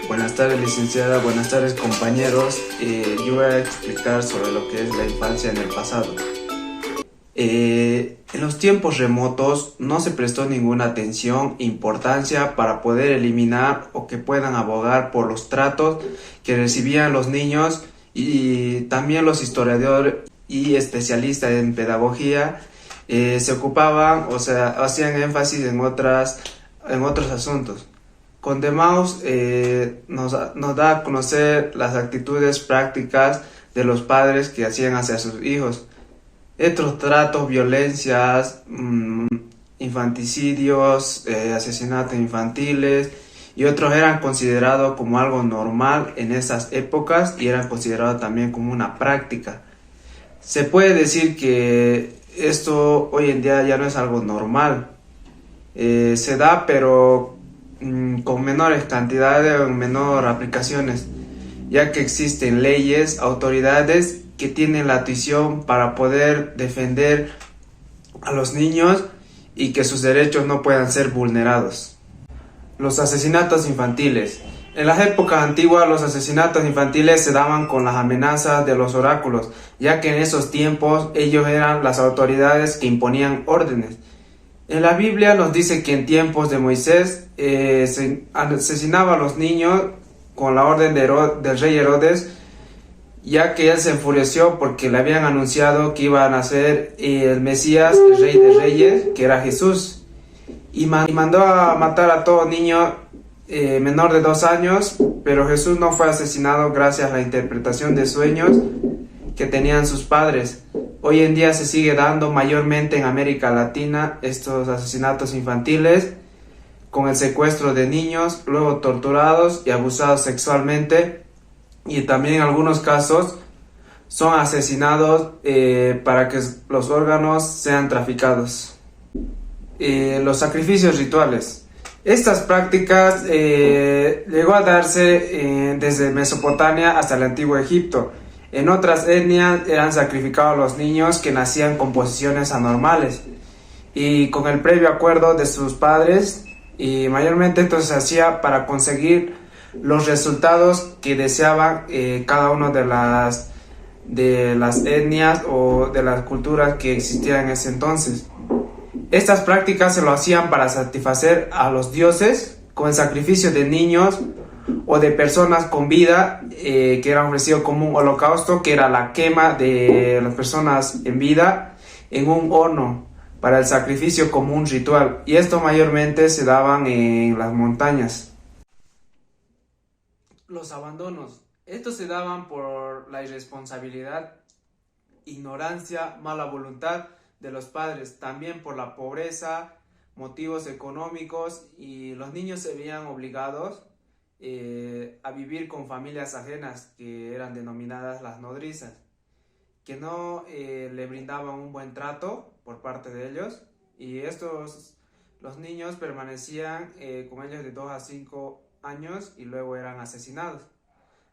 Buenas tardes, licenciada. Buenas tardes, compañeros. Yo voy a explicar sobre lo que es la infancia en el pasado. En los tiempos remotos no se prestó ninguna atención e importancia para poder eliminar o que puedan abogar por los tratos que recibían los niños, y también los historiadores y especialistas en pedagogía se ocupaban, o sea, hacían énfasis en otros asuntos. Condemaus nos da a conocer las actitudes prácticas de los padres que hacían hacia sus hijos. Estos tratos, violencias, infanticidios, asesinatos infantiles y otros eran considerados como algo normal en esas épocas y eran considerados también como una práctica. Se puede decir que esto hoy en día ya no es algo normal. Se da, pero con menores cantidades o en menor aplicaciones, ya que existen leyes, autoridades que tienen la tuición para poder defender a los niños y que sus derechos no puedan ser vulnerados. Los asesinatos infantiles. En las épocas antiguas los asesinatos infantiles se daban con las amenazas de los oráculos, ya que en esos tiempos ellos eran las autoridades que imponían órdenes. En la Biblia nos dice que en tiempos de Moisés se asesinaba a los niños con la orden del rey Herodes, ya que él se enfureció porque le habían anunciado que iba a nacer el Mesías, el rey de reyes, que era Jesús, y mandó a matar a todo niño menor de 2 años, pero Jesús no fue asesinado gracias a la interpretación de sueños que tenían sus padres. Hoy en día se sigue dando mayormente en América Latina estos asesinatos infantiles, con el secuestro de niños, luego torturados y abusados sexualmente, y también en algunos casos son asesinados para que los órganos sean traficados. Los sacrificios rituales. Estas prácticas llegó a darse desde Mesopotamia hasta el antiguo Egipto. En otras etnias eran sacrificados los niños que nacían con posiciones anormales y con el previo acuerdo de sus padres, y mayormente esto se hacía para conseguir los resultados que deseaban cada uno de las etnias o de las culturas que existían en ese entonces. Estas prácticas se lo hacían para satisfacer a los dioses con el sacrificio de niños o de personas con vida, que era ofrecido como un holocausto, que era la quema de las personas en vida en un horno para el sacrificio como un ritual, y esto mayormente se daban en las montañas. Los abandonos. Estos se daban por la irresponsabilidad, ignorancia, mala voluntad de los padres, también por la pobreza, motivos económicos, y los niños se veían obligados a vivir con familias ajenas que eran denominadas las nodrizas, que no le brindaban un buen trato por parte de ellos, y los niños permanecían con ellos de 2 a 5 años y luego eran asesinados.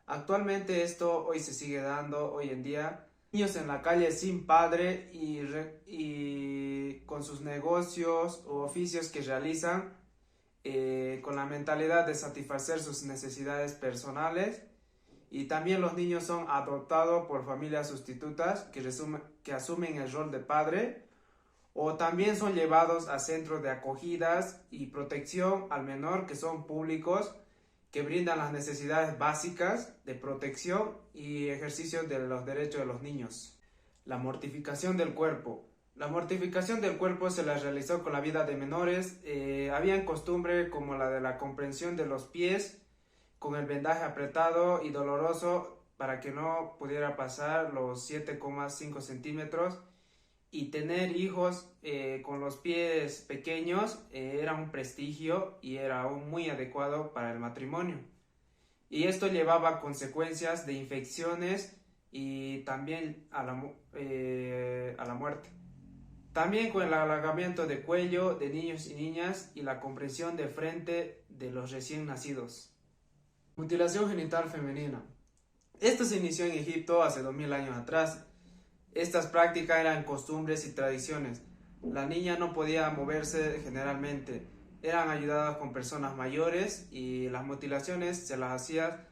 Actualmente esto hoy se sigue dando hoy en día. Niños en la calle sin padre y con sus negocios o oficios que realizan con la mentalidad de satisfacer sus necesidades personales, y también los niños son adoptados por familias sustitutas que asumen el rol de padre, o también son llevados a centros de acogidas y protección al menor, que son públicos, que brindan las necesidades básicas de protección y ejercicio de los derechos de los niños. La mortificación del cuerpo. La mortificación del cuerpo se la realizó con la vida de menores. Habían costumbre como la de la comprensión de los pies con el vendaje apretado y doloroso para que no pudiera pasar los 7,5 centímetros, y tener hijos con los pies pequeños era un prestigio y era aún muy adecuado para el matrimonio, y esto llevaba a consecuencias de infecciones y también a la muerte. También con el alargamiento de cuello de niños y niñas y la compresión de frente de los recién nacidos. Mutilación genital femenina. Esto se inició en Egipto hace 2000 años atrás. Estas prácticas eran costumbres y tradiciones. La niña no podía moverse generalmente. eran ayudadas con personas mayores y las mutilaciones se las hacía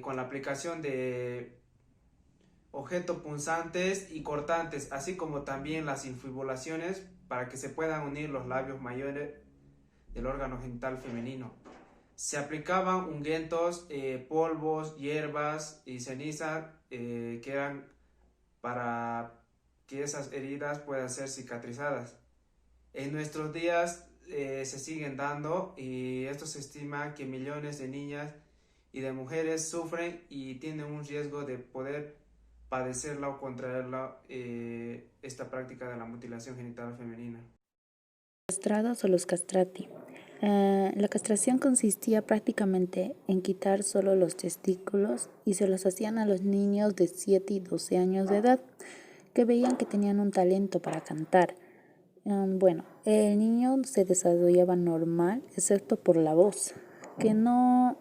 con la aplicación de objetos punzantes y cortantes, así como también las infibulaciones para que se puedan unir los labios mayores del órgano genital femenino. Se aplicaban ungüentos, polvos, hierbas y cenizas que eran para que esas heridas puedan ser cicatrizadas. En nuestros días se siguen dando y esto se estima que millones de niñas y de mujeres sufren y tienen un riesgo de poder padecerla o contraerla esta práctica de la mutilación genital femenina. Castrados o los castrati. La castración consistía prácticamente en quitar solo los testículos y se los hacían a los niños de 7 y 12 años de edad que veían que tenían un talento para cantar. Bueno, el niño se desarrollaba normal excepto por la voz, que no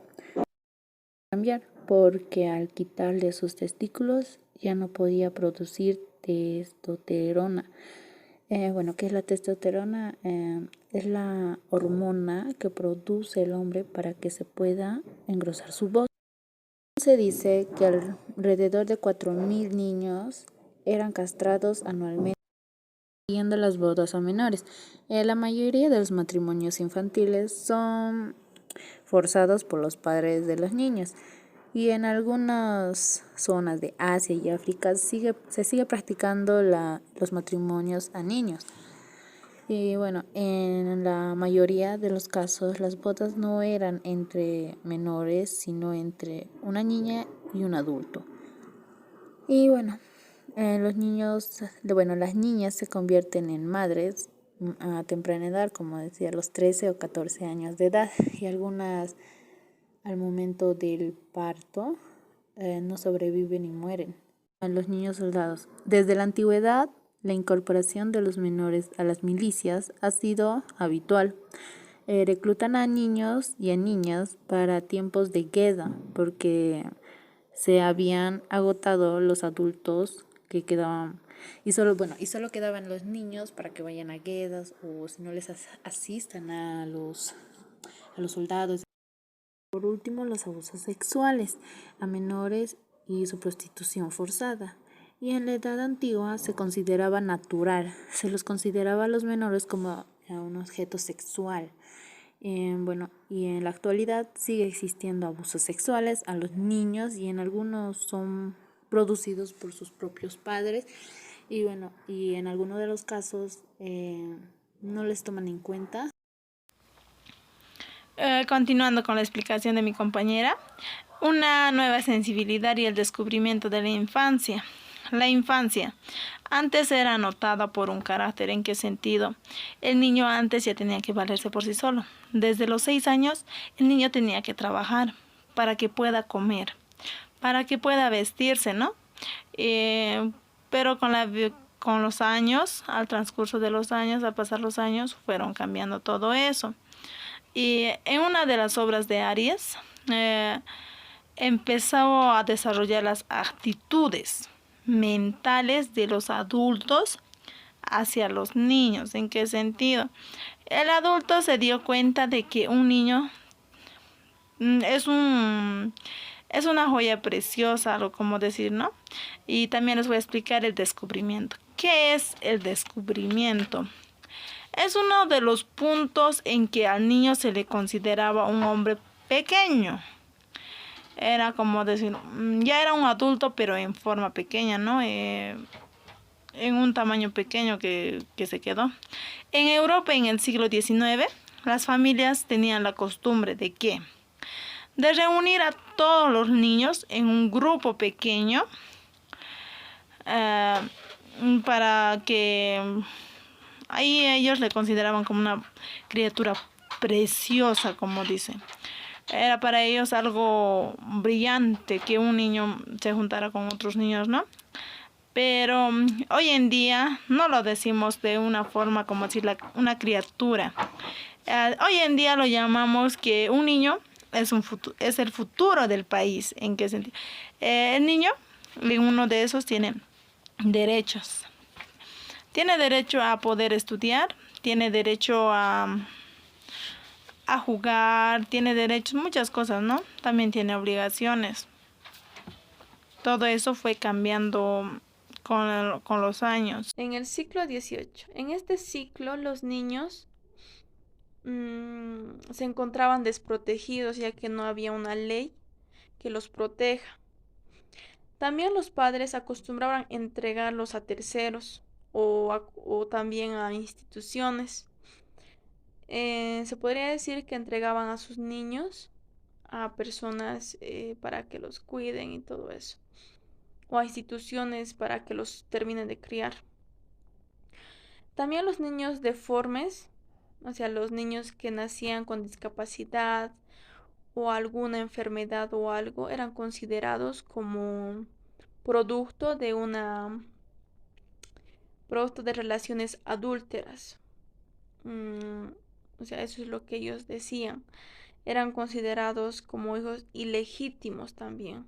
cambiar porque al quitarle sus testículos ya no podía producir testosterona. ¿Qué es la testosterona? Es la hormona que produce el hombre para que se pueda engrosar su voz. Se dice que alrededor de 4.000 niños eran castrados anualmente, siguiendo las bodas a menores. La mayoría de los matrimonios infantiles son forzados por los padres de los niños. Y en algunas zonas de Asia y África se sigue practicando los matrimonios a niños. Y bueno, en la mayoría de los casos las bodas no eran entre menores, sino entre una niña y un adulto. Y bueno, las niñas se convierten en madres a temprana edad, como decía, a los 13 o 14 años de edad, y algunas al momento del parto no sobreviven y mueren. A los niños soldados. Desde la antigüedad, la incorporación de los menores a las milicias ha sido habitual. Reclutan a niños y a niñas para tiempos de guerra porque se habían agotado los adultos que quedaban y solo quedaban los niños para que vayan a guerras o si no les asistan a los soldados. Por último, los abusos sexuales a menores y su prostitución forzada. Y en la edad antigua se consideraba natural, se los consideraba a los menores como un objeto sexual. Y en la actualidad sigue existiendo abusos sexuales a los niños y en algunos son producidos por sus propios padres y en algunos de los casos no les toman en cuenta. Continuando con la explicación de mi compañera, una nueva sensibilidad y el descubrimiento de la infancia. La infancia antes era anotada por un carácter. ¿En qué sentido? El niño antes ya tenía que valerse por sí solo. Desde los 6 años el niño tenía que trabajar para que pueda comer, para que pueda vestirse, ¿no? Pero con los años, al transcurso de los años, al pasar los años, fueron cambiando todo eso. Y en una de las obras de Aries empezó a desarrollar las actitudes mentales de los adultos hacia los niños. ¿En qué sentido? El adulto se dio cuenta de que un niño es una joya preciosa, o como decir, ¿no? Y también les voy a explicar el descubrimiento. ¿Qué es el descubrimiento? Es uno de los puntos en que al niño se le consideraba un hombre pequeño. Era como decir, ya era un adulto, pero en forma pequeña, ¿no? En un tamaño pequeño que se quedó. En Europa, en el siglo XIX, las familias tenían la costumbre de ¿qué? De reunir a todos los niños en un grupo pequeño para que ahí ellos le consideraban como una criatura preciosa, como dicen. Era para ellos algo brillante que un niño se juntara con otros niños, ¿no? Pero hoy en día no lo decimos de una forma como decir una criatura. Hoy en día lo llamamos que un niño es el futuro del país. ¿En qué sentido? El niño, uno de esos, tiene derechos. Tiene derecho a poder estudiar, tiene derecho a a jugar, tiene derechos, muchas cosas, ¿no? También tiene obligaciones. Todo eso fue cambiando con los años. En el siglo XVIII, en este ciclo los niños se encontraban desprotegidos ya que no había una ley que los proteja. También los padres acostumbraban entregarlos a terceros o también a instituciones. Se podría decir que entregaban a sus niños a personas para que los cuiden y todo eso, o a instituciones para que los terminen de criar. También los niños deformes, o sea, los niños que nacían con discapacidad o alguna enfermedad o algo, eran considerados como producto de relaciones adúlteras. O sea, eso es lo que ellos decían. Eran considerados como hijos ilegítimos también.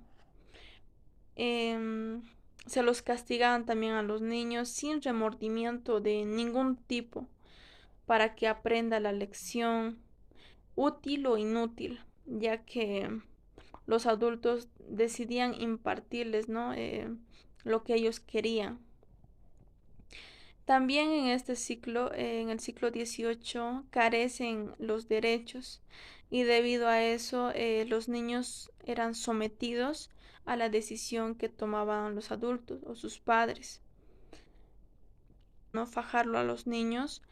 Se los castigaban también a los niños sin remordimiento de ningún tipo para que aprenda la lección, útil o inútil, ya que los adultos decidían impartirles, ¿no? Lo que ellos querían. También en este ciclo, en el siglo XVIII, carecen los derechos y debido a eso los niños eran sometidos a la decisión que tomaban los adultos o sus padres. No fajarlo a los niños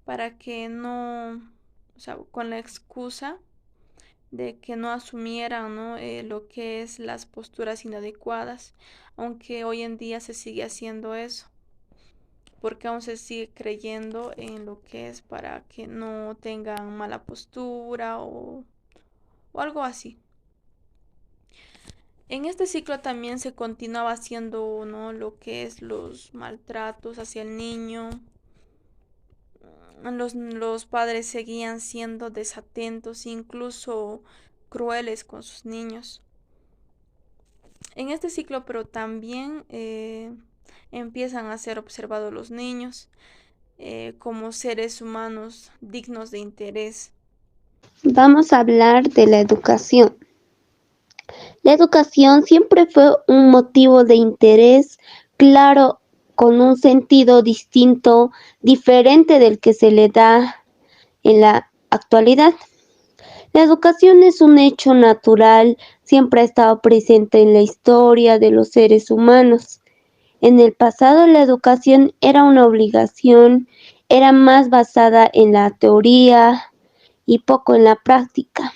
para que no, o sea, con la excusa de que no asumieran, ¿no? Lo que es las posturas inadecuadas, aunque hoy en día se sigue haciendo eso, porque aún se sigue creyendo en lo que es para que no tengan mala postura o algo así. En este ciclo también se continuaba haciendo, ¿no? Lo que es los maltratos hacia el niño. Los padres seguían siendo desatentos, incluso crueles con sus niños. En este ciclo, pero también empiezan a ser observados los niños como seres humanos dignos de interés. Vamos a hablar de la educación. La educación siempre fue un motivo de interés, claro, con un sentido distinto, diferente del que se le da en la actualidad. La educación es un hecho natural, siempre ha estado presente en la historia de los seres humanos. En el pasado la educación era una obligación, era más basada en la teoría y poco en la práctica.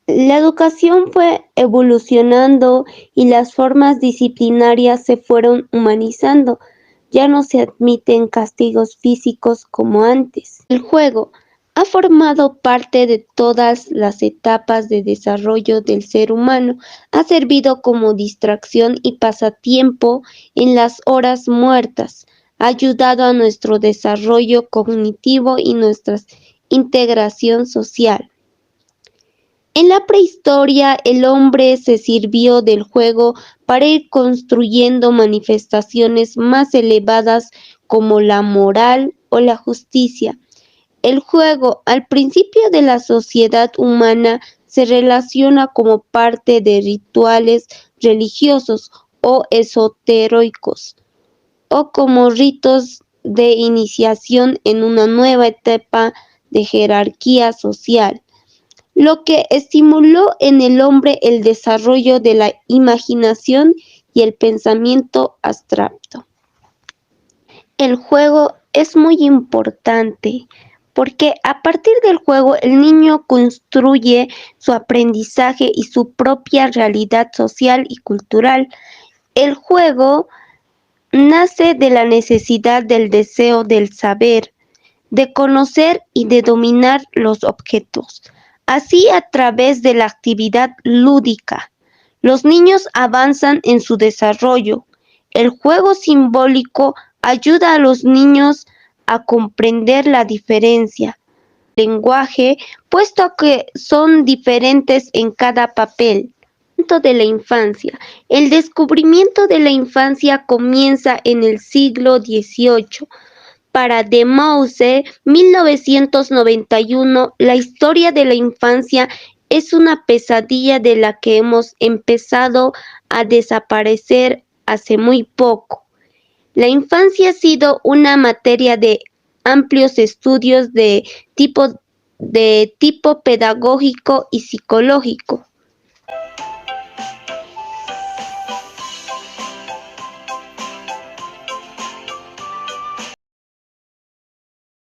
La educación fue evolucionando y las formas disciplinarias se fueron humanizando. Ya no se admiten castigos físicos como antes. El juego ha formado parte de todas las etapas de desarrollo del ser humano. Ha servido como distracción y pasatiempo en las horas muertas. Ha ayudado a nuestro desarrollo cognitivo y nuestra integración social. En la prehistoria, el hombre se sirvió del juego para ir construyendo manifestaciones más elevadas como la moral o la justicia. El juego, al principio de la sociedad humana, se relaciona como parte de rituales religiosos o esotéricos, o como ritos de iniciación en una nueva etapa de jerarquía social, lo que estimuló en el hombre el desarrollo de la imaginación y el pensamiento abstracto. El juego es muy importante porque a partir del juego el niño construye su aprendizaje y su propia realidad social y cultural. El juego nace de la necesidad del deseo del saber, de conocer y de dominar los objetos. Así, a través de la actividad lúdica, los niños avanzan en su desarrollo. El juego simbólico ayuda a los niños a comprender la diferencia del lenguaje, puesto que son diferentes en cada papel. De la infancia. El descubrimiento de la infancia comienza en el siglo XVIII, Para De Mouse, 1991, la historia de la infancia es una pesadilla de la que hemos empezado a desaparecer hace muy poco. La infancia ha sido una materia de amplios estudios de tipo pedagógico y psicológico.